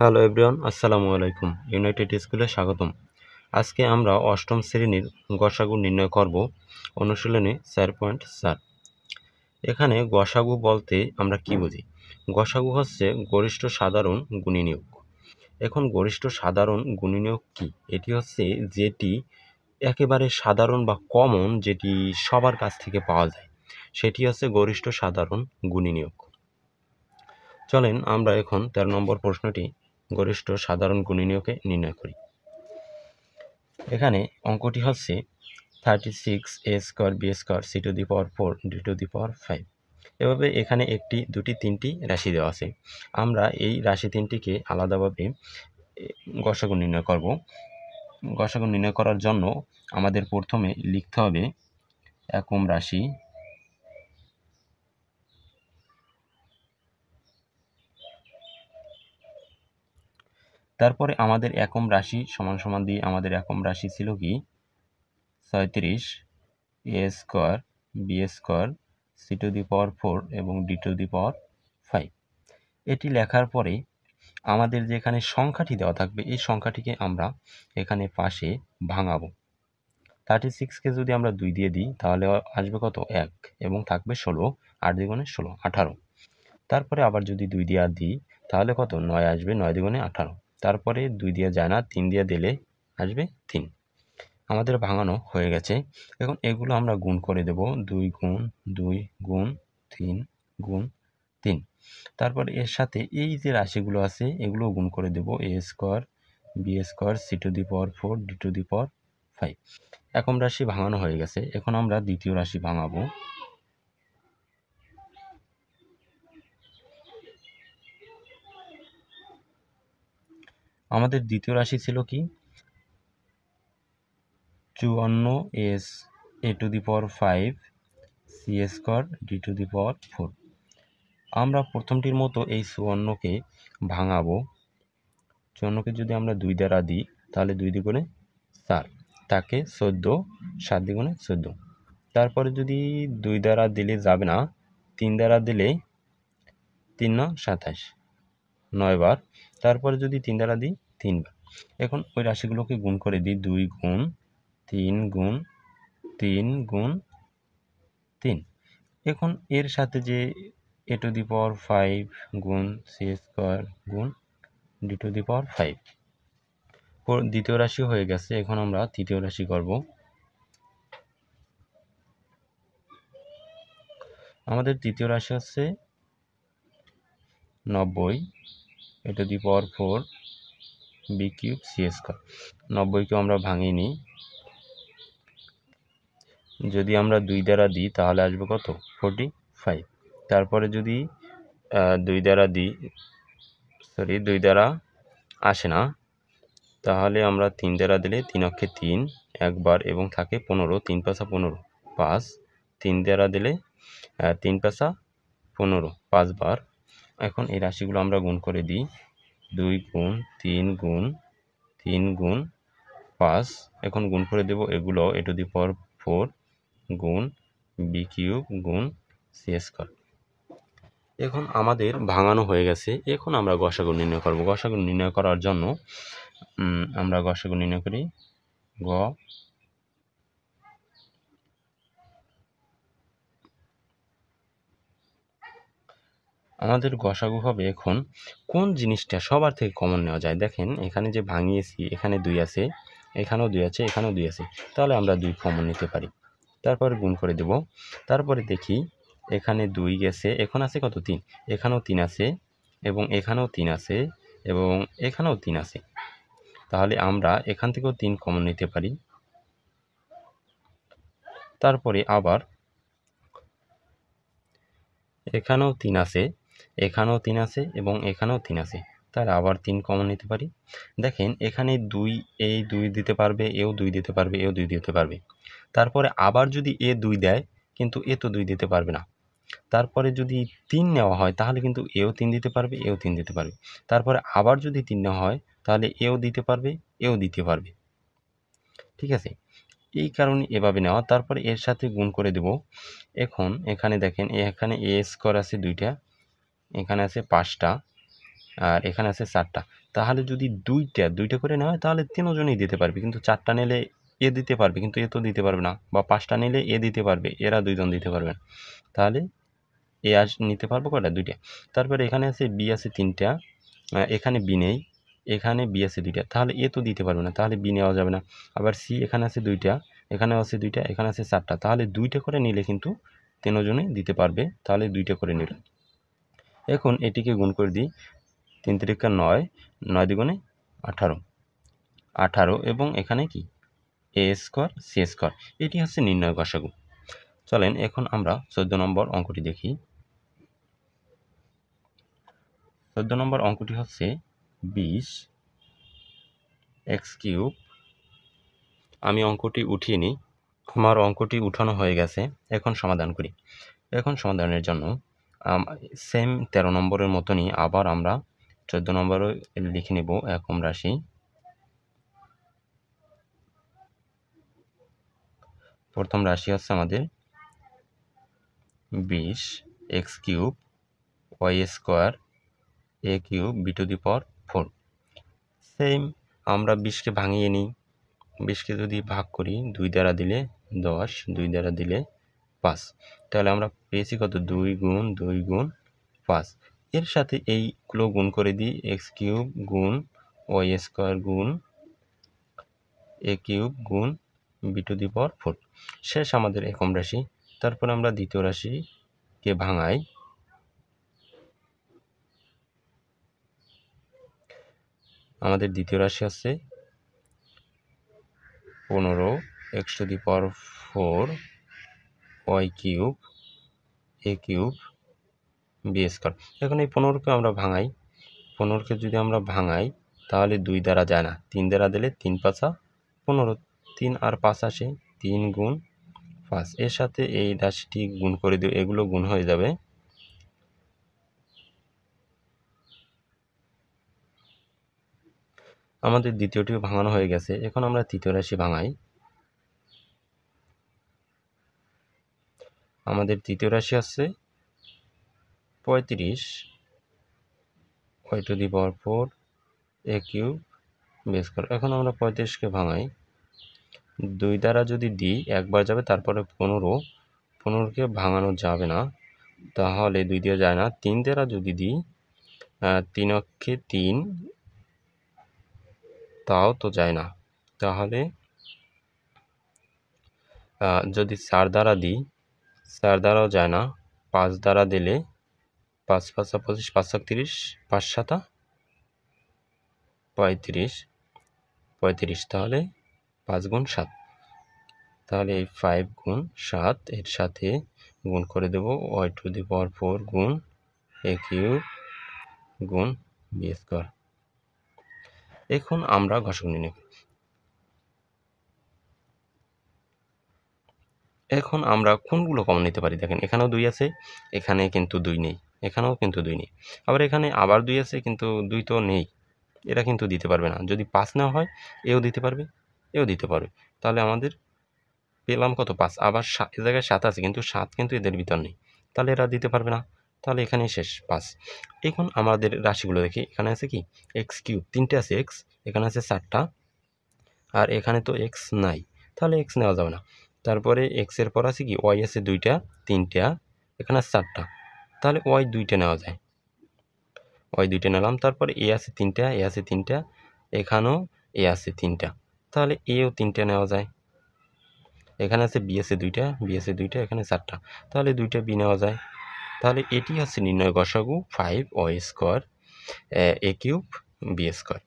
Hello everyone, আসসালামু আলাইকুম। United স্কুলে স্বাগতম। আজকে আমরা অষ্টম শ্রেণীর গসাগু নির্ণয় করব। অনুশীলনী 4.4। এখানে গসাগু বলতে আমরা কি বুঝি? গসাগু হচ্ছে গরিষ্ঠ সাধারণ গুণিনিয়োগ। এখন গরিষ্ঠ সাধারণ গুণিনিয়োগ কি? এটি হচ্ছে যেটি একেবারে সাধারণ বা কমন, যেটি সবার কাছ থেকে পাওয়া যায়, সেটি হচ্ছে গরিষ্ঠ সাধারণ গুণিনিয়োগ। চলেন আমরা এখন 13 নম্বর প্রশ্নটি গরিষ্ঠ সাধারণ গুণিনিয়োগে নির্ণয় করি। এখানে অঙ্কটি হচ্ছে 36a² b² c⁴ d⁴ 5। এভাবে এখানে একটি, দুটি, তিনটি রাশি দেওয়া আছে। আমরা এই রাশি তিনটিকে আলাদাভাবে গসাগু নির্ণয় করব। গসাগু নির্ণয় করার জন্য আমাদের প্রথমে লিখতে হবে একম রাশি, তারপরে আমাদের একম রাশি সমান সমান দিয়ে আমাদের একম রাশি ছিল কি 36a² b² c⁴ এবং d⁴ 5। এটি লেখার পরে আমাদের যে এখানে সংখ্যাটি দেওয়া থাকবে, এই সংখ্যাটিকে আমরা এখানে পাশে ভাঙাবো। 36কে যদি আমরা 2 দিয়ে দিই তাহলে আসবে কত? 1 এবং থাকবে 16। 8 দ্বিগুণে 16, 18। তারপরে আবার যদি 2 দিয়ে দিই তাহলে কত? 9 আসবে। 9 দ্বিগুণে 18। তারপরে 2 দিয়ে যায় না, 3 দিয়ে দিলে আসবে 3। আমাদের ভাঙানো হয়ে গেছে। এখন এগুলো আমরা গুণ করে দেব। 2 গুণ 2 গুণ 3 গুণ 3। তারপরে এর সাথে এই যে রাশিগুলো আছে এগুলো গুণ করে দেব। a² b² c⁴ d⁴ 5। একম রাশি ভাঙানো হয়ে গেছে। এখন আমরা দ্বিতীয় রাশি ভাঙাবো। আমাদের দ্বিতীয় রাশি ছিল কি 54a⁴ c² d⁴ আমরা প্রথমটির মতো এই 54কে ভাঙাবো। 54কে যদি আমরা 2 দ্বারা দিই তাহলে 2 দ্বিগুণে 4, তাকে 14, 7 দ্বিগুণে 14। তারপরে যদি 2 দ্বারা দিলে যাবে না, 3 দ্বারা দিলে 3 9 27, 9 বার। তারপরে যদি 3 দ্বারা দিই 3 বার। এখন ওই রাশিগুলোকে গুণ করে দিই। 2 গুণ 3 গুণ 3 গুণ 3। এখন এর সাথে যে a⁵ গুণ c² গুণ d⁵ 5 দ্বিতীয় রাশি হয়ে গেছে। এখন আমরা তৃতীয় রাশি করব। আমাদের তৃতীয় রাশি হচ্ছে 90 a⁴ b³ c²। 90কে আমরা ভাঙিয়ে নিই। যদি আমরা 2 দ্বারা দিই তাহলে আসবে কত? 45। তারপরে যদি 2 দ্বারা দিই, 2 দ্বারা আসে না, তাহলে আমরা 3 দ্বারা দিলে 3 অক্ষে 3 একবার এবং থাকে 15। 3 পাঁচা 15, 5। 3 দ্বারা দিলে 3 পাঁচা 15, 5 বার। এখন এই রাশিগুলো আমরা গুণ করে দিই। 2 গুণ 3 গুণ 3 গুণ 5। এখন গুণ করে দেব এগুলো a⁴ গুণ b³ গুণ c²। এখন আমাদের ভাঙানো হয়ে গেছে। এখন আমরা গসাগু নির্ণয় করব। গসাগু নির্ণয় করার জন্য আমরা গসাগু নির্ণয় করি। গ আমাদের গসাগু হবে এখন কোন জিনিসটা সবার থেকে কমন নেওয়া যায়। দেখেন এখানে যে ভাঙিয়েছি, এখানে 2 আছে, এখানেও 2 আছে, এখানেও 2 আছে, তাহলে আমরা 2 কমন নিতে পারি। তারপরে গুণ করে দেব। তারপরে দেখি এখানে 2 গেছে, এখন আছে কত? 3। এখানেও 3 আছে এবং এখানেও 3 আছে এবং এখানেও 3 আছে, তাহলে আমরা এখান থেকেও 3 কমন নিতে পারি। তারপরে আবার এখানেও 3 আছে, এখানেও 3 আছে এবং এখানেও 3 আছে, তাহলে আবার 3 কমন নিতে পারি। দেখেন এখানে 2, এই 2 দিতে পারবে, এও 2 দিতে পারবে, এও 2 দিতে পারবে। তারপরে আবার যদি এ 2 দেয়, কিন্তু এ তো 2 দিতে পারবে না। তারপরে যদি 3 নেওয়া হয় তাহলে কিন্তু এও 3 দিতে পারবে, এও 3 দিতে পারবে। তারপরে আবার যদি 3 নেওয়া হয় তাহলে এও দিতে পারবে, এও দিতে পারবে। ঠিক আছে, এই কারণে এভাবে নেওয়া। তারপরে এর সাথে গুণ করে দেব। এখন এখানে দেখেন এখানে a² আছে 2টা, এখানে আছে 5টা আর এখানে আছে 4টা, তাহলে যদি দুইটা করে নেওয়া হয় তাহলে তিনজনই দিতে পারবে, কিন্তু 4টা নিলে এ দিতে পারবে কিন্তু এ তো দিতে পারবে না, বা 5টা নিলে এ দিতে পারবে, এরা 2জন দিতে পারবে না। তাহলে এ নিতে পারবো কয়টা? 2টা। তারপরে এখানে আছে বি আছে 3টা, এখানে বি নেই, এখানে বি আছে 2টা, তাহলে এ তো দিতে পারবে না, তাহলে বি নেওয়া যাবে না। আবার সি এখানে আছে 2টা, এখানে আছে 2টা, এখানে আছে 4টা, তাহলে 2টা করে নিলে কিন্তু তিনজনই দিতে পারবে, তাহলে 2টা করে নিল। এখন এটিকে গুণ করে দিই, 3 3 9, 9 2 18, 18 এবং এখানে কি এ স্কোয়ার সি স্কোয়ার, এটি হচ্ছে নির্ণয় গসাগু। চলেন এখন আমরা 14 নম্বর অঙ্কটি দেখি। 14 নম্বর অঙ্কটি হচ্ছে 20 এক্স কিউব। আমি অঙ্কটি উঠিয়ে নিই, আমার অঙ্কটি উঠানো হয়ে গেছে, এখন সমাধান করি। এখন সমাধানের জন্য সেম 13 নম্বরের মতনই আবার আমরা 14 নম্বরে লিখে নেব একম রাশি। প্রথম রাশি হচ্ছে আমাদের 20 X cube Y square A cube B to the power 4। Same আমরা 20কে ভাঙিয়ে নিই, 20কে যদি ভাগ করি 2 দ্বারা দিলে 10, 2 দ্বারা দিলে 5, তাহলে আমরা পেয়েছি কত? 2 গুণ 2 গুণ 5। এর সাথে এইগুলো গুণ করে দিই, এক্স কিউব গুণ ওয়াই স্কোয়ার গুণ এ কিউব গুণ বি টু দি পাওয়ার 4। শেষ আমাদের একম রাশি। তারপর আমরা দ্বিতীয় রাশিকে ভাঙাই, আমাদের দ্বিতীয় রাশি আছে 15 X to the power 4 Y cube A cube B square. এখন এই 15কে আমরা ভাঙাই, 15কে যদি আমরা ভাঙাই তাহলে 2 দ্বারা যায় না, 3 দ্বারা দিলে 3 5 15, 3 আর 5 আসে, 3 গুণ 5। এর সাথে এই রাশিটি গুণ করে দিও, এগুলো গুণ হয়ে যাবে। আমাদের দ্বিতীয়টিও ভাঙানো হয়ে গেছে, এখন আমরা তৃতীয় রাশি ভাঙাই। আমাদের তৃতীয় রাশি আছে 35 Y to the power 4 A cube B square. এখন আমরা 35কে ভাঙাই, 2 দ্বারা যদি দিই একবার যাবে, তারপরে 15কে ভাঙানো যাবে না, তাহলে 2 দিয়ে যায় না। 3 দ্বারা যদি দিই 3 অক্ষে 3, তাও তো যায় না, তাহলে যদি 4 দ্বারা দিই 4 দ্বারাও যায় না, 5 দ্বারা দিলে 5 5 25, 5 30, 5 7 35, তাহলে 5 গুণ 7, তাহলে এই 5 গুণ 7 এর সাথে গুণ করে দেব ওয়াই টু দি পাওয়ার 4 গুণ এ কিউব গুণ বি স্কোয়ার। এখন আমরা গসাগু নির্ণয় করি। এখন আমরা কোনগুলো কমন নিতে পারি? দেখেন এখানেও 2 আছে, এখানে কিন্তু 2 নেই, এখানেও কিন্তু 2 নেই, আবার এখানে আবার 2 আছে কিন্তু 2 তো নেই, এরা কিন্তু দিতে পারবে না। যদি 5 নেওয়া হয় এও দিতে পারবে, এও দিতে পারবে, তাহলে আমাদের পেলাম কত? 5। আবার এ জায়গায় 7 আছে, কিন্তু 7 কিন্তু এদের ভিতর নেই, তাহলে এরা দিতে পারবে না, তাহলে এখানেই শেষ 5। এখন আমাদের রাশিগুলো দেখি, এখানে আছে কি এক্স কিউব, 3টে আছে এক্স, এখানে আছে 4টা, আর এখানে তো এক্স নাই, তাহলে এক্স নেওয়া যাবে না। তারপরে এক্সের পর আছে কি ওয়াই আছে 2টা 3টা, এখানে আছে 4টা, তাহলে ওয়াই 2টা নেওয়া যায়, ওয়াই 2টা নিলাম। তারপরে এ আছে 3টা, এ আছে 3টা, এখানেও এ আছে 3টা, তাহলে এও 3টা নেওয়া যায়। এখানে আছে বি আছে 2টা, বি আছে 2টা, এখানে 4টা, তাহলে 2টা বি নেওয়া যায়। তাহলে এটি হচ্ছে নির্ণয় গসাগু 5 Y square A cube B square.